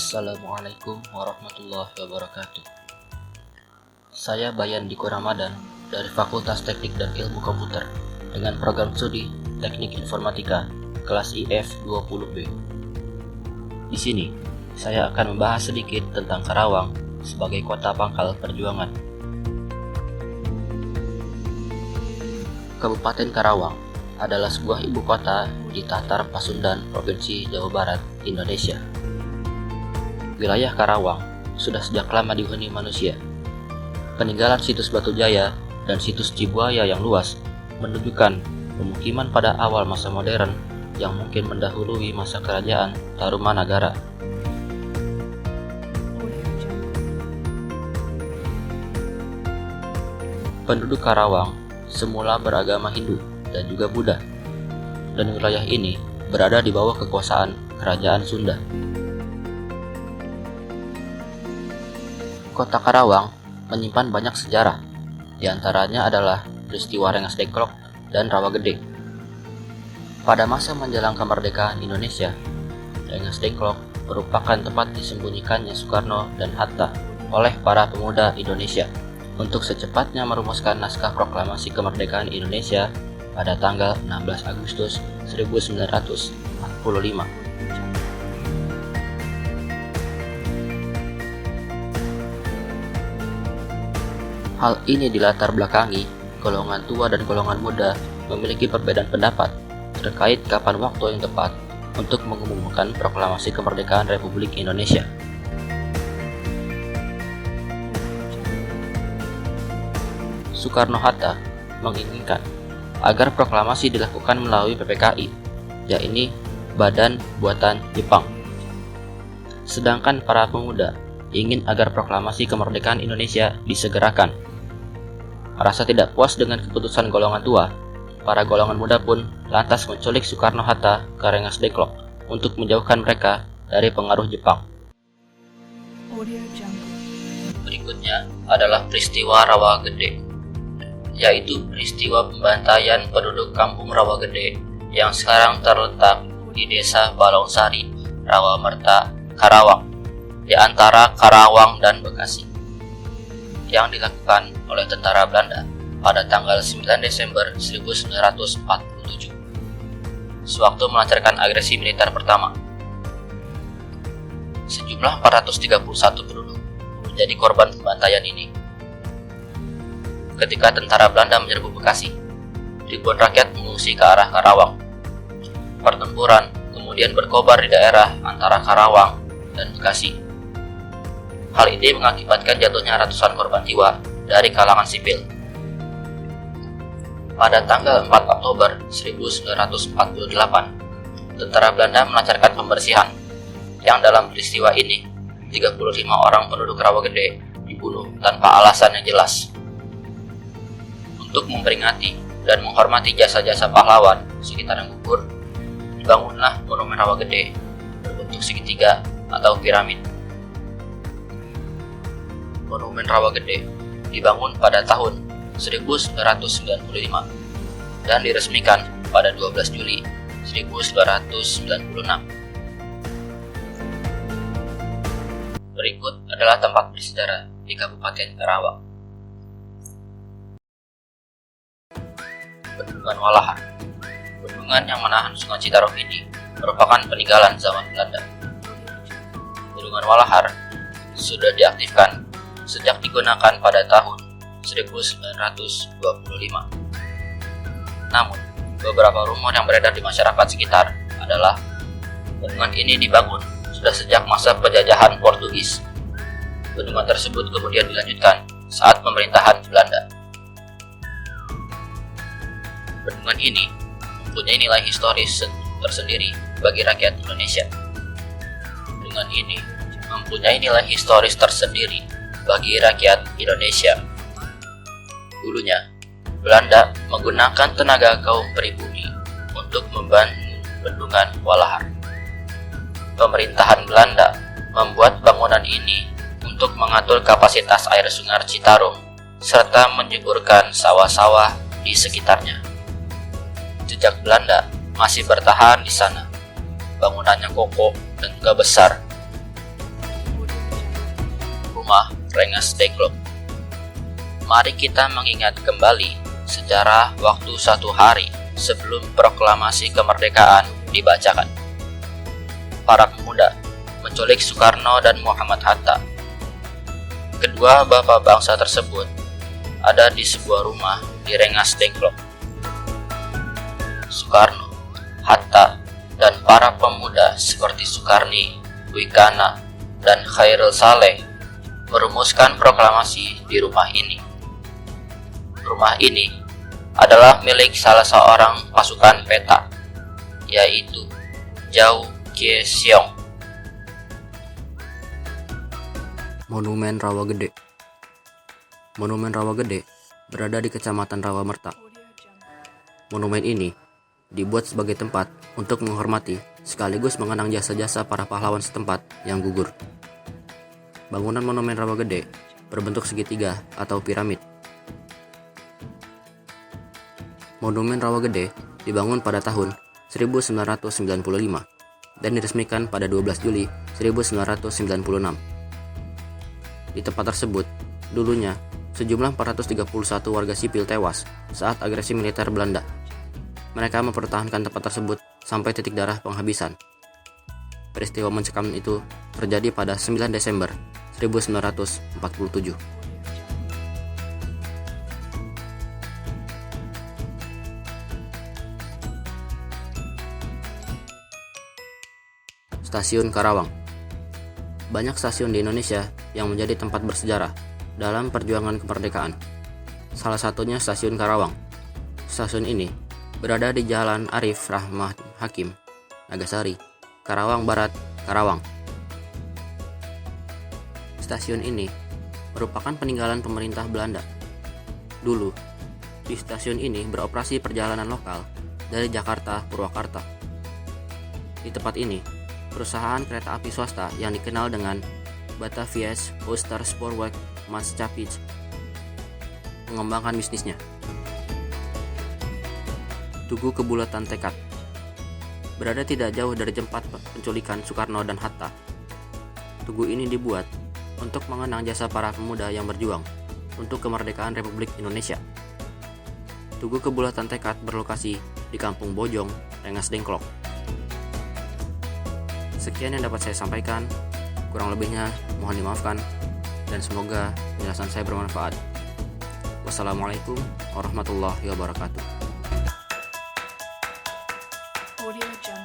Assalamualaikum warahmatullahi wabarakatuh. Saya Bayan Diko Ramadan dari Fakultas Teknik dan Ilmu Komputer dengan program studi Teknik Informatika kelas IF 20B. Di sini, saya akan membahas sedikit tentang Karawang sebagai kota pangkal perjuangan. Kabupaten Karawang adalah sebuah ibu kota di Tatar Pasundan, Provinsi Jawa Barat, Indonesia. Wilayah Karawang sudah sejak lama dihuni manusia. Peninggalan situs Batu Jaya dan situs Cibuaya yang luas menunjukkan pemukiman pada awal masa modern yang mungkin mendahului masa kerajaan Tarumanagara. Penduduk Karawang semula beragama Hindu dan juga Buddha, dan wilayah ini berada di bawah kekuasaan Kerajaan Sunda. Kota Karawang menyimpan banyak sejarah, di antaranya adalah peristiwa Rengas Dengklok dan Rawa Gede. Pada masa menjelang kemerdekaan Indonesia, Rengas Dengklok merupakan tempat disembunyikannya Soekarno dan Hatta oleh para pemuda Indonesia untuk secepatnya merumuskan naskah proklamasi kemerdekaan Indonesia pada tanggal 16 Agustus 1945. Hal ini dilatar belakangi golongan tua dan golongan muda memiliki perbedaan pendapat terkait kapan waktu yang tepat untuk mengumumkan proklamasi kemerdekaan Republik Indonesia. Soekarno-Hatta menginginkan agar proklamasi dilakukan melalui PPKI, yaitu Badan Buatan Jepang. Sedangkan para pemuda ingin agar proklamasi kemerdekaan Indonesia disegerakan. Merasa tidak puas dengan keputusan golongan tua, para golongan muda pun lantas menculik Soekarno-Hatta ke Rengas Dengklok untuk menjauhkan mereka dari pengaruh Jepang. Berikutnya adalah peristiwa Rawa Gede, yaitu peristiwa pembantaian penduduk kampung Rawa Gede yang sekarang terletak di Desa Balongsari, Rawamerta, Karawang, di antara Karawang dan Bekasi, yang dilakukan oleh tentara Belanda pada tanggal 9 Desember 1947, sewaktu melancarkan agresi militer pertama. Sejumlah 431 penduduk menjadi korban pembantaian ini. Ketika tentara Belanda menyerbu Bekasi, ribuan rakyat mengungsi ke arah Karawang. Pertempuran kemudian berkobar di daerah antara Karawang dan Bekasi. Hal ini mengakibatkan jatuhnya ratusan korban jiwa dari kalangan sipil. Pada tanggal 4 Oktober 1948, tentara Belanda melancarkan pembersihan, yang dalam peristiwa ini 35 orang penduduk Rawa Gede dibunuh tanpa alasan yang jelas. Untuk memperingati dan menghormati jasa-jasa pahlawan sekitar yang gugur, dibangunlah Monumen Rawa Gede berbentuk segitiga atau piramid. Monumen Rawa Gede dibangun pada tahun 1995 dan diresmikan pada 12 Juli 1996. Berikut adalah tempat bersejarah di Kabupaten Karawang. Bendungan Walahar. Bendungan yang menahan Sungai Citarum ini merupakan peninggalan zaman Belanda. Bendungan Walahar sudah diaktifkan sejak digunakan pada tahun 1925. Namun, beberapa rumor yang beredar di masyarakat sekitar adalah bendungan ini dibangun sudah sejak masa penjajahan Portugis. Bendungan tersebut kemudian dilanjutkan saat pemerintahan Belanda. Bendungan ini mempunyai nilai historis tersendiri bagi rakyat Indonesia. Bendungan ini mempunyai nilai historis tersendiri bagi rakyat Indonesia. Dulunya, Belanda menggunakan tenaga kaum pribumi untuk membangun Bendungan Walahar. Pemerintahan Belanda membuat bangunan ini untuk mengatur kapasitas air Sungai Citarum serta menyuburkan sawah-sawah di sekitarnya. Jejak Belanda masih bertahan di sana. Bangunannya kokoh dan juga besar. Rengas Dengklok. Mari kita mengingat kembali sejarah waktu 1 hari sebelum proklamasi kemerdekaan dibacakan. Para pemuda menculik Soekarno dan Muhammad Hatta. Kedua bapak bangsa tersebut ada di sebuah rumah di Rengas Dengklok. Soekarno, Hatta, dan para pemuda seperti Soekarni, Wikana, dan Khairil Saleh merumuskan proklamasi di rumah ini. Rumah ini adalah milik salah seorang pasukan peta, yaitu Zhao Keqiang. Monumen Rawa Gede. Monumen Rawa Gede berada di Kecamatan Rawa Merta. Monumen ini dibuat sebagai tempat untuk menghormati sekaligus mengenang jasa-jasa para pahlawan setempat yang gugur. Bangunan Monumen Rawa Gede berbentuk segitiga atau piramid. Monumen Rawa Gede dibangun pada tahun 1995 dan diresmikan pada 12 Juli 1996. Di tempat tersebut, dulunya sejumlah 431 warga sipil tewas saat agresi militer Belanda. Mereka mempertahankan tempat tersebut sampai titik darah penghabisan. Peristiwa mencekam itu terjadi pada 9 Desember 1947. Stasiun Karawang. Banyak stasiun di Indonesia yang menjadi tempat bersejarah dalam perjuangan kemerdekaan. Salah satunya Stasiun Karawang. Stasiun ini berada di Jalan Arif Rahmat Hakim, Nagasari, Karawang Barat, Karawang. Stasiun ini merupakan peninggalan pemerintah Belanda. Dulu, di stasiun ini beroperasi perjalanan lokal dari Jakarta Purwakarta. Di tempat ini, perusahaan kereta api swasta yang dikenal dengan Batavia's Ooster Spoorweg Maatschappij mengembangkan bisnisnya. Tugu Kebulatan Tekad. Berada tidak jauh dari tempat penculikan Soekarno dan Hatta. Tugu ini dibuat untuk mengenang jasa para pemuda yang berjuang untuk kemerdekaan Republik Indonesia. Tugu Kebulatan Tekad berlokasi di Kampung Bojong, Rengas Dengklok. Sekian yang dapat saya sampaikan, kurang lebihnya mohon dimaafkan, dan semoga penjelasan saya bermanfaat. Wassalamualaikum warahmatullahi wabarakatuh. Audio Jungle.